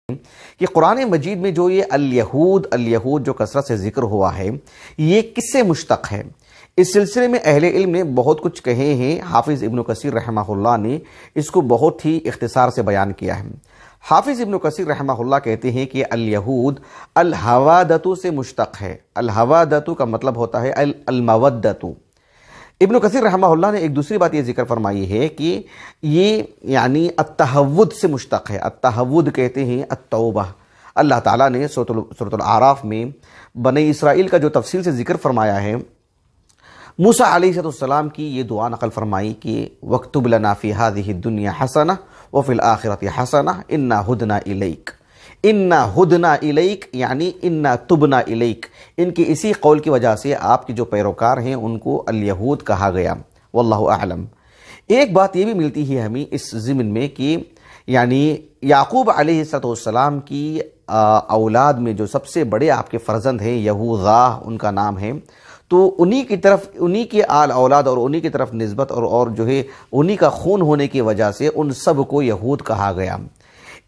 کہ قرآن مجید میں جو یہ الیہود جو کثرت سے ذکر ہوا ہے یہ کس سے مشتق ہے؟ اس سلسلے میں اہل علم نے بہت کچھ کہے ہیں۔ حافظ ابن کثیر رحمہ اللہ نے اس کو بہت ہی اختصار سے بیان کیا ہے۔ حافظ ابن کثیر رحمہ اللہ کہتے ہیں کہ الیہود الحوادۃ سے مشتق ہے۔ الحوادۃ کا مطلب ہوتا ہے المودۃ۔ ابن کثیر رحمہ اللہ نے ایک دوسری بات یہ ذکر فرمائی ہے کہ یہ یعنی التہود سے مشتق ہے۔ التہود کہتے ہیں التوبہ۔ اللہ تعالیٰ نے سورۃ الاعراف میں بنی اسرائیل کا جو تفصیل سے ذکر فرمایا ہے، موسیٰ علیہ السلام کی یہ دعا نقل فرمائی کہ وَاكْتُبْ لَنَا فِي هَذِهِ الدُّنْيَا حَسَنَةً وَفِي الْآخِرَةِ حَسَنَةً إِنَّا هُدْنَا إِلَيْكَ۔ إِنَّا هُدْنَا إِلَيْكَ یعنی إِنَّا تُبْنَا إِلَيْكَ۔ ان کی اسی قول کی وجہ سے آپ کے جو پیروکار ہیں ان کو الیہود کہا گیا، واللہ اعلم۔ ایک بات یہ بھی ملتی ہے ہمیں اس ضمن میں کہ یعنی یعقوب علیہ السلام کی اولاد میں جو سب سے بڑے آپ کے فرزند ہیں یہوذا ان کا نام ہے، تو انہی کے آل اولاد اور انہی کی طرف نسبت اور جو ہے انہی کا خون ہونے کی وجہ سے ان سب کو یہود کہا گیا۔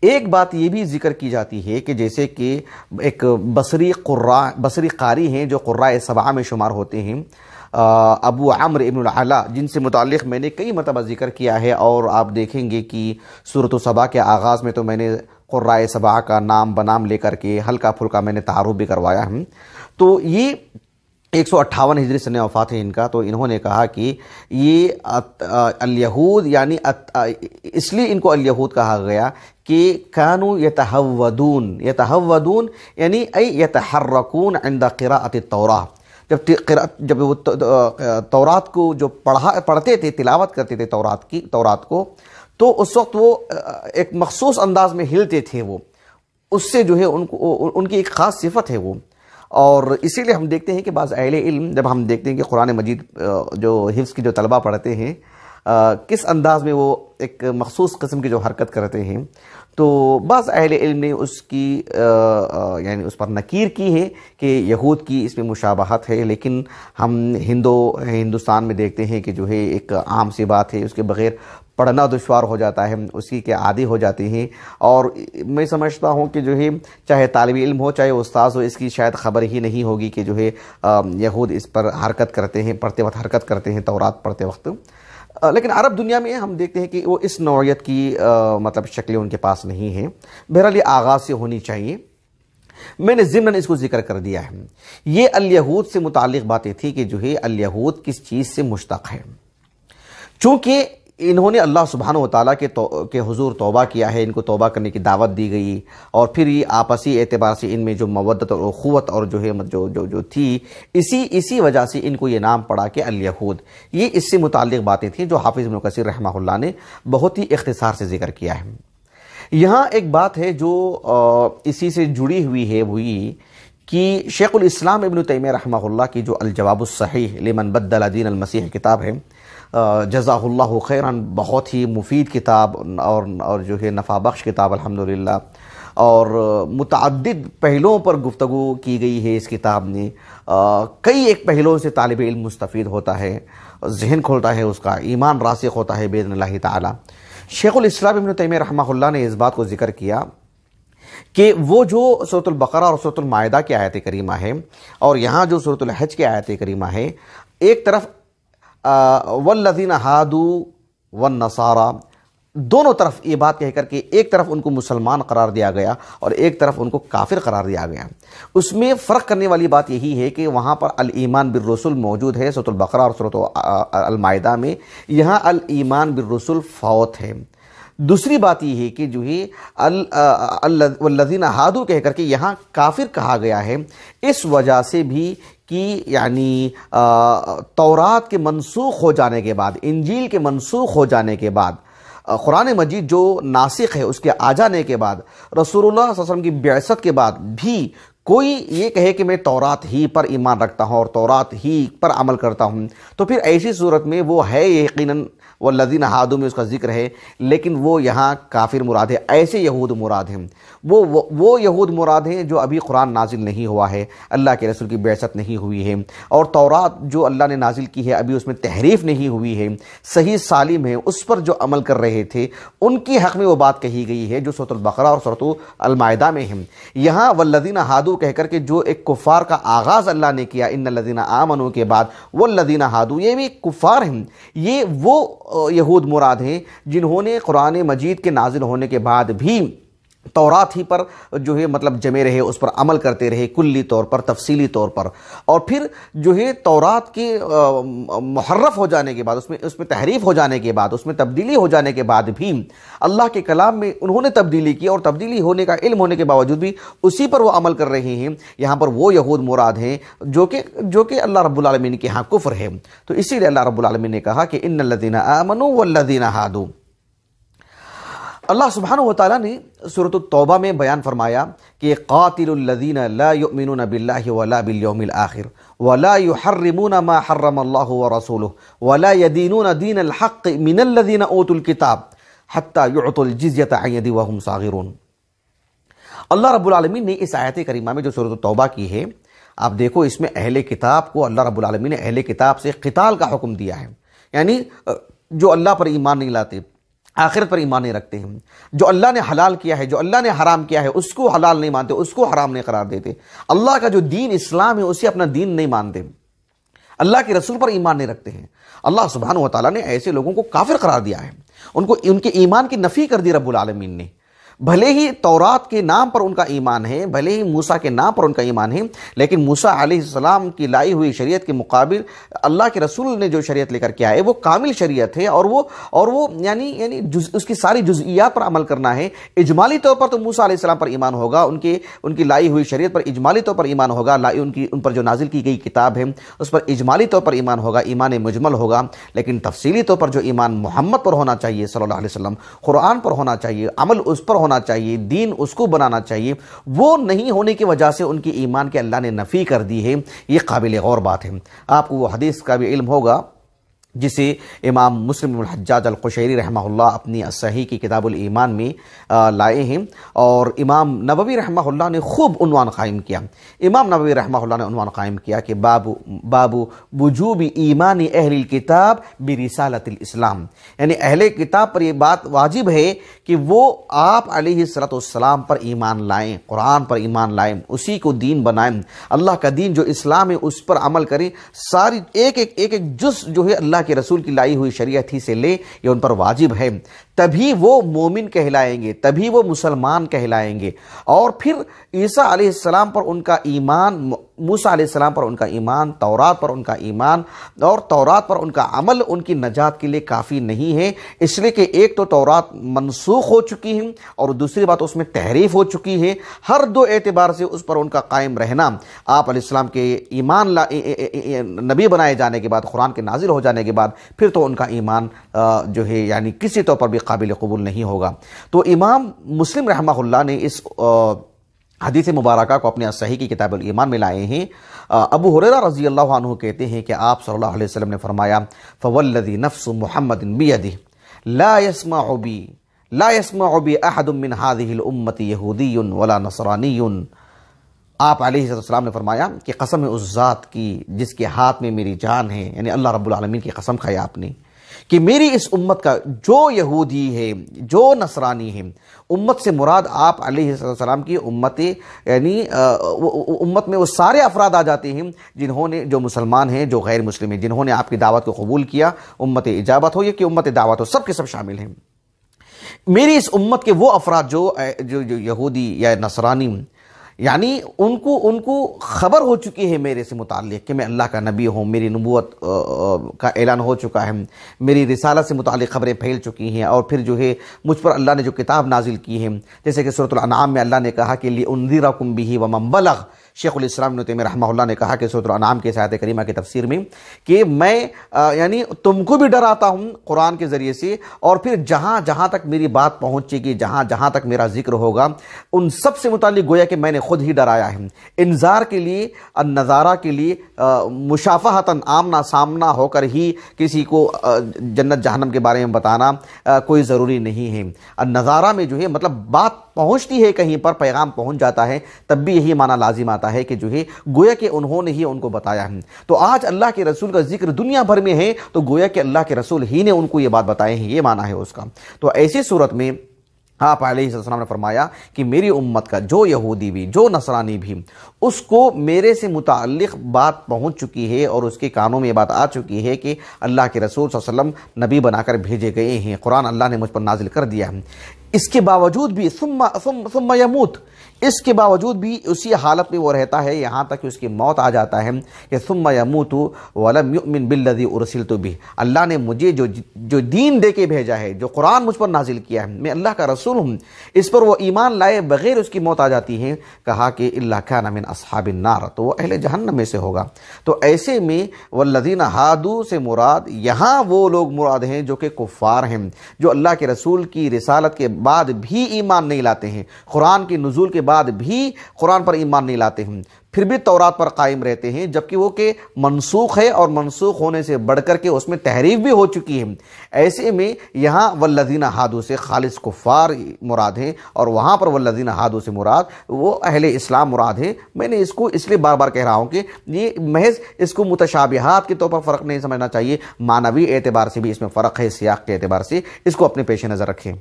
ایک بات یہ بھی ذکر کی جاتی ہے کہ جیسے کہ ایک بصری قاری ہیں جو قراء سبعہ میں شمار ہوتے ہیں، ابو عمرو ابن العلا، جن سے متعلق میں نے کئی مرتبہ ذکر کیا ہے، اور آپ دیکھیں گے کہ سورۃ سبا کے آغاز میں تو میں نے قراء سبعہ کا نام بنام لے کر کے ہلکا پھلکا میں نے تعارف بھی کروایا ہے۔ تو یہ 158 ہجری سنہ وفات ہے ان کا، تو انہوں نے کہا کہ یہ الیہود یعنی اس لیے ان کو الیہود کہا گیا کہ کانوا یتہودون یعنی ای یتحرکون عند قراءۃ التوراہ۔ جب وہ تورات کو جو پڑھتے تھے، تلاوت کرتے تھے تورات کو، تو اس وقت وہ ایک مخصوص انداز میں ہلتے تھے، وہ اس سے جو ہے ان کی ایک خاص صفت ہے وہ۔ اور اسی لیے ہم دیکھتے ہیں کہ بعض اہل علم جب ہم دیکھتے ہیں کہ قرآن مجید جو حفظ کی جو طلبہ پڑھتے ہیں کس انداز میں وہ ایک مخصوص قسم کی جو حرکت کرتے ہیں، تو بعض اہل علم نے اس کی یعنی اس پر نکیر کی ہے کہ یہود کی اس میں مشابہت ہے، لیکن ہم ہندوستان میں دیکھتے ہیں کہ جو ہے ایک عام سی بات ہے، اس کے بغیر پڑھنا دشوار ہو جاتا ہے، اسی کے عادی ہو جاتے ہیں۔ اور میں سمجھتا ہوں کہ جو ہے چاہے طالب علم ہو چاہے استاذ ہو، اس کی شاید خبر ہی نہیں ہوگی کہ جو ہے یہود اس پر حرکت کرتے ہیں، پڑھتے وقت حرکت کرتے ہیں تورات پڑھتے وقت۔ لیکن عرب دنیا میں ہم دیکھتے ہیں کہ وہ اس نوعیت کی مطلب شکلیں ان کے پاس نہیں ہیں۔ بہرحال یہ آغاز سے ہونی چاہیے۔ میں نے ضمناً اس کو ذکر کر دیا ہے۔ یہ الیہود سے متعلق باتیں تھی کہ جو ہے الیہود کس چیز سے مشتق ہے۔ چونکہ انہوں نے اللہ سبحانہ وتعالیٰ کے حضور توبہ کیا ہے، ان کو توبہ کرنے کی دعوت دی گئی، اور پھر یہ آپسی اعتبار سے ان میں جو مودت اور اخوت اور جو ہے جو تھی، اسی وجہ سے ان کو یہ نام پڑا کہ الیہود۔ یہ اس سے متعلق باتیں تھیں جو حافظ ابن کثیر رحمہ اللہ نے بہت ہی اختصار سے ذکر کیا ہے۔ یہاں ایک بات ہے جو اسی سے جڑی ہوئی ہے، وہ یہ کہ شیخ الاسلام ابن تیمیہ رحمہ اللہ کی جو الجواب الصحیح لمن بدل دین المسیح کتاب ہے، جزاہ اللہ خیراً، بہت ہی مفید کتاب اور جو ہے نفع بخش کتاب الحمدللہ، اور متعدد پہلوؤں پر گفتگو کی گئی ہے اس کتاب نے۔ کئی ایک پہلوؤں سے طالب علم مستفید ہوتا ہے، ذہن کھولتا ہے، اس کا ایمان راسخ ہوتا ہے باذن اللہ تعالی۔ شیخ الاسلام ابن تیمیہ رحمہ اللہ نے اس بات کو ذکر کیا کہ وہ جو سورۃ البقرہ اور سورۃ المائدہ کی آیت کریمہ ہے، اور یہاں جو سورۃ الحج کی آیت کریمہ ہے، ایک طرف والذین ہادوا والنصارى، دونوں طرف یہ بات کہہ کر کے ایک طرف ان کو مسلمان قرار دیا گیا اور ایک طرف ان کو کافر قرار دیا گیا۔ اس میں فرق کرنے والی بات یہی ہے کہ وہاں پر الایمان بالرسل موجود ہے سورۃ البقرہ اور سورۃ المائدہ میں، یہاں الایمان بالرسل فوت ہے۔ دوسری بات یہ ہے کہ جو ہے والذین ہادوا کہہ کر کے یہاں کافر کہا گیا ہے، اس وجہ سے بھی کہ یعنی تورات کے منسوخ ہو جانے کے بعد، انجیل کے منسوخ ہو جانے کے بعد، قرآن مجید جو ناسخ ہے اس کے آ جانے کے بعد، رسول اللہ صلی اللہ علیہ وسلم کی بعثت کے بعد بھی کوئی یہ کہے کہ میں تورات ہی پر ایمان رکھتا ہوں اور تورات ہی پر عمل کرتا ہوں، تو پھر ایسی صورت میں وہ ہے یقیناً والذین ہادوا میں اس کا ذکر ہے، لیکن وہ یہاں کافر مراد ہے، ایسے یہود مراد ہیں، وہ یہود مراد ہیں جو ابھی قرآن نازل نہیں ہوا ہے، اللہ کے رسول کی بعثت نہیں ہوئی ہے، اور تورات جو اللہ نے نازل کی ہے ابھی اس میں تحریف نہیں ہوئی ہے، صحیح سالم ہے، اس پر جو عمل کر رہے تھے ان کی حق میں وہ بات کہی گئی ہے جو سورۃ البقرہ اور سورۃ المائدہ میں ہیں۔ یہاں والذین ہادوا کہہ کر کے جو ایک کفار کا آغاز اللہ نے کیا ان الذین آمنوا کے بعد والذین ہادوا، یہ بھی کفار ہیں، یہ وہ یہود مراد ہیں جنہوں نے قرآن مجید کے نازل ہونے کے بعد بھی تورات ہی پر جو ہے مطلب جمے رہے، اس پر عمل کرتے رہے کلی طور پر، تفصیلی طور پر، اور پھر جو ہے تورات کے محرف ہو جانے کے بعد، اس میں تحریف ہو جانے کے بعد، اس میں تبدیلی ہو جانے کے بعد بھی اللہ کے کلام میں انہوں نے تبدیلی کی، اور تبدیلی ہونے کا علم ہونے کے باوجود بھی اسی پر وہ عمل کر رہے ہیں۔ یہاں پر وہ یہود مراد ہیں جو کہ اللہ رب العالمین کے ہاں کفر ہے۔ تو اسی لیے اللہ رب العالمین نے کہا کہ ان الذین آمنوا والذین ہادوا۔ اللہ سبحانہ وتعالیٰ نے سورۃ التوبہ میں بیان فرمایا کہ قاتل الذین لا یؤمنون باللہ ولا بالیوم الآخر ولا یحرمون ما حرم اللہ ورسولہ ولا یدینون دین الحق من الذین اوتوا الکتاب حتی یعطوا الجزیۃ عن ید وہم صاغرون۔ اللہ رب العالمین نے اس آیت کریمہ میں جو سورۃ التوبہ کی ہے، آپ دیکھو اس میں اہل کتاب کو اللہ رب العالمین نے اہل کتاب سے قتال کا حکم دیا ہے، یعنی جو اللہ پر ایمان نہیں لاتے، آخرت پر ایمان نہیں رکھتے ہیں، جو اللہ نے حلال کیا ہے، جو اللہ نے حرام کیا ہے اس کو حلال نہیں مانتے، اس کو حرام نہیں قرار دیتے، اللہ کا جو دین اسلام ہے اسے اپنا دین نہیں مانتے، اللہ کے رسول پر ایمان نہیں رکھتے ہیں، اللہ سبحانہ وتعالیٰ نے ایسے لوگوں کو کافر قرار دیا ہے، ان کے ایمان کی نفی کر دی رب العالمین نے۔ بھلے ہی تورات کے نام پر ان کا ایمان ہے، بھلے ہی موسیٰ کے نام پر ان کا ایمان ہے، لیکن موسیٰ علیہ السلام کی لائی ہوئی شریعت کے مقابل اللہ کے رسول نے جو شریعت لے کر کے آئے وہ کامل شریعت ہے، اور وہ یعنی اس کی ساری جزئیات پر عمل کرنا ہے۔ اجمالی طور پر تو موسیٰ علیہ السلام پر ایمان ہوگا، ان کی لائی ہوئی شریعت پر اجمالی طور پر ایمان ہوگا، ان پر جو نازل کی گئی کتاب ہے اس پر اجمالی طور پر ایمان ہوگا، ایمان مجمل ہوگا، لیکن تفصیلی طور پر جو ایمان محمد پر ہونا چاہیے صلی اللہ علیہ وسلم، قرآن پر ہونا چاہیے، عمل اس پر ہونا چاہیے، دین اس کو بنانا چاہیے، وہ نہیں ہونے کی وجہ سے ان کی ایمان کے اللہ نے نفی کر دی ہے۔ یہ قابل غور بات ہے۔ آپ کو وہ حدیث کا بھی علم ہوگا جسے امام مسلم بن الحجاج القشیری رحمہ اللہ اپنی صحیح کی کتاب الایمان میں لائے ہیں، اور امام نووی رحمہ اللہ نے خوب عنوان قائم کیا۔ امام نووی رحمہ اللہ نے عنوان قائم کیا کہ باب وجوب ایمان اہل الکتاب برسالۃ الاسلام، یعنی اہل کتاب پر یہ بات واجب ہے کہ وہ آپ علیہ السلام پر ایمان لائیں، قرآن پر ایمان لائیں، اسی کو دین بنائیں، اللہ کا دین جو اسلام ہے اس پر عمل کریں، ساری ایک جز جو ہے اللہ کے رسول کی لائی ہوئی شریعت ہی سے لے، یہ ان پر واجب ہے، تبھی وہ مومن کہلائیں گے، تبھی وہ مسلمان کہلائیں گے۔ اور پھر عیسیٰ علیہ السلام پر ان کا ایمان، موسیٰ علیہ السلام پر ان کا ایمان، تورات پر ان کا ایمان اور تورات پر ان کا عمل ان کی نجات کے لیے کافی نہیں ہے، اس لیے کہ ایک تو تورات منسوخ ہو چکی ہے اور دوسری بات اس میں تحریف ہو چکی ہے۔ ہر دو اعتبار سے اس پر ان کا قائم رہنا، آپ علیہ السلام کے ایمان نبی بنائے جانے کے بعد، قرآن کے نازل ہو جانے کے بعد، پھر تو ان کا ایمان جو ہے یعنی کسی طور پر بھی قابل قبول نہیں ہوگا۔ تو امام مسلم رحمہ اللہ نے اس حدیث مبارکہ کو اپنے صحیح کی کتاب الایمان میں لائے ہیں۔ ابو ہریرہ رضی اللہ عنہ کہتے ہیں کہ آپ صلی اللہ علیہ وسلم نے فرمایا فوالذی نفس محمد بیدہ لا يسمع بی احد من هذه الامت یہودی ولا نصرانی۔ آپ علیہ السلام نے فرمایا کہ قسم ہے اس ذات کی جس کے ہاتھ میں میری جان ہے، یعنی اللہ رب العالمین کی قسم کھائی آپ نے، کہ میری اس امت کا جو یہودی ہے، جو نصرانی ہے، امت سے مراد آپ علیہ السلام کی امت، یعنی امت میں وہ سارے افراد آ جاتے ہیں جنہوں نے، جو مسلمان ہیں، جو غیر مسلم ہیں، جنہوں نے آپ کی دعوت کو قبول کیا، امت اجابت ہو یا کہ امت دعوت ہو، سب کے سب شامل ہیں۔ میری اس امت کے وہ افراد جو یہودی یا نصرانی، یعنی ان کو خبر ہو چکی ہے میرے سے متعلق کہ میں اللہ کا نبی ہوں، میری نبوت کا اعلان ہو چکا ہے، میری رسالت سے متعلق خبریں پھیل چکی ہیں، اور پھر جو ہے مجھ پر اللہ نے جو کتاب نازل کی ہے، جیسے کہ سورۃ الانعام میں اللہ نے کہا کہ لِأُنذِرَكُمْ بِهِ وَمَنْ بَلَغَ۔ شیخ الاسلام ابن تیمیہ رحمہ اللہ نے کہا کہ سورۃ الانعام کے آیت کریمہ کی تفسیر میں کہ میں یعنی تم کو بھی ڈراتا ہوں قرآن کے ذریعے سے، اور پھر جہاں جہاں تک میری بات پہنچے گی، جہاں جہاں تک میرا ذکر ہوگا، ان سب سے متعلق گویا کہ میں نے خود ہی ڈرایا ہے۔ انذار کے لیے، نظارہ کے لیے مشافہتاً آمنا سامنا ہو کر ہی کسی کو جنت جہنم کے بارے میں بتانا کوئی ضروری نہیں ہے۔ نظارہ میں جو ہے مطلب بات پہنچتی ہے، کہیں پر پیغام پہنچ جاتا ہے، تب بھی یہی معنی لازم آتا ہے کہ جو ہے گویا کہ انہوں نے ہی ان کو بتایا ہے۔ تو آج اللہ کے رسول کا ذکر دنیا بھر میں ہے تو گویا کہ اللہ کے رسول ہی نے ان کو یہ بات بتائے ہیں، یہ معنی ہے اس کا۔ تو ایسی صورت میں آپ علیہ السلام نے فرمایا کہ میری امت کا جو یہودی بھی، جو نصرانی بھی، اس کو میرے سے متعلق بات پہنچ چکی ہے اور اس کے کانوں میں یہ بات آ چکی ہے کہ اللہ کے رسول صلی اللہ علیہ وسلم نبی بنا کر بھیجے گئے ہیں، قرآن اللہ نے مجھ پر نازل کر دیا ہے، اس کے باوجود بھی ثم یموت، اس کے باوجود بھی اسی حالت میں وہ رہتا ہے یہاں تک کہ اس کی موت آ جاتا ہے کہ ثم یموت ولم یؤمن بالذی ارسلت بہ، اللہ نے مجھے جو دین دے کے بھیجا ہے، جو قرآن مجھ پر نازل کیا ہے، میں اللہ کا رسول ہوں، اس پر وہ ایمان لائے بغیر اس کی موت آ جاتی ہے، کہا کہ الا کان من اصحاب النار، تو وہ اہل جہنم میں سے ہوگا۔ تو ایسے میں والذین ہادوا سے مراد یہاں وہ لوگ مراد ہیں جو کہ کفار ہیں، جو اللہ کے رسول کی رسالت کے بعد بھی ایمان نہیں لاتے ہیں، قرآن کی نزول کے بعد بھی قرآن پر ایمان نہیں لاتے ہیں، پھر بھی تورات پر قائم رہتے ہیں، جبکہ وہ کہ منسوخ ہے اور منسوخ ہونے سے بڑھ کر کے اس میں تحریف بھی ہو چکی ہے۔ ایسے میں یہاں والذین ہادوا سے خالص کفار مراد ہیں، اور وہاں پر والذین ہادوا سے مراد وہ اہل اسلام مراد ہیں۔ میں نے اس کو اس لیے بار بار کہہ رہا ہوں کہ یہ محض اس کو متشابہات کے طور پر فرق نہیں سمجھنا چاہیے، معنوی اعتبار سے بھی اس میں فرق ہے، سیاق کے اعتبار سے اس کو اپنے پیش نظر رکھیں۔